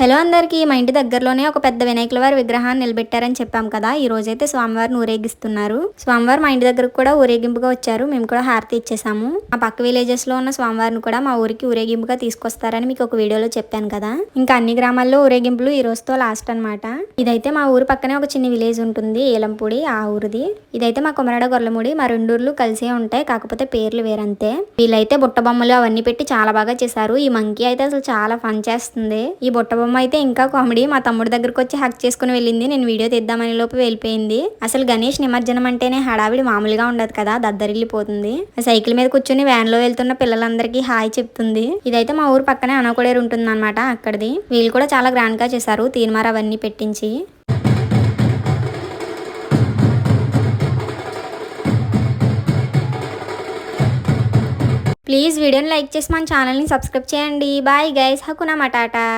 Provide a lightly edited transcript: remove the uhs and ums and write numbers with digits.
Hello అందరికీ, మా ఇంటి దగ్గరలోనే ఒక పెద్ద వినాయకుల వారి విగ్రహాన్ని నిలబెట్టారని చెప్పాం కదా. ఈ రోజైతే స్వామివారిని ఊరేగిస్తున్నారు. స్వామివారు మా ఇంటి దగ్గరకు కూడా ఊరేగింపుగా వచ్చారు. మేము కూడా హారతి ఇచ్చేసాము. ఆ పక్క విలేజెస్ లో ఉన్న స్వామివారిని కూడా మా ఊరికి ఊరేగింపుగా తీసుకొస్తారని మీకు ఒక వీడియోలో చెప్పాను కదా. ఇంకా అన్ని గ్రామాల్లో ఊరేగింపులు ఈ రోజుతో లాస్ట్ అనమాట. ఇదైతే మా ఊరు పక్కనే ఒక చిన్న విలేజ్ ఉంటుంది, ఏలంపూడి, ఆ ఊరిది. ఇదైతే మా కొమరాడ గొర్లముడి. మా రెండూర్లు కలిసే ఉంటాయి, కాకపోతే పేర్లు వేరంతే. వీళ్ళైతే బుట్ట బొమ్మలు అవన్నీ పెట్టి చాలా బాగా చేశారు. ఈ మంకీ అయితే అసలు చాలా ఫన్ చేస్తుంది. ఈ బుట్ట బొమ్మ అయితే ఇంకా కామెడీ. మా తమ్ముడి దగ్గరకు వచ్చి హక్ చేసుకుని వెళ్ళింది. నేను వీడియో తీద్దామని లోపు వెళ్ళిపోయింది. అసలు గణేష్ నిమజ్జనం అంటేనే హడావిడి మామూలుగా ఉండదు కదా, దద్దరిల్లిపోతుంది. సైకిల్ మీద కూర్చొని వ్యాన్ లో వెళ్తున్న పిల్లలందరికీ హాయ్ చెప్తుంది. ఇదైతే మా ఊరు పక్కనే అనకోడేరు ఉంటుంది అనమాట, అక్కడిది. వీళ్ళు కూడా చాలా గ్రాండ్ గా చేశారు, తీన్మార్ అవన్నీ పెట్టించి. ప్లీజ్ వీడియోని లైక్ చేసి మన ఛానల్ని సబ్స్క్రైబ్ చేయండి. Bye guys, హకునా matata.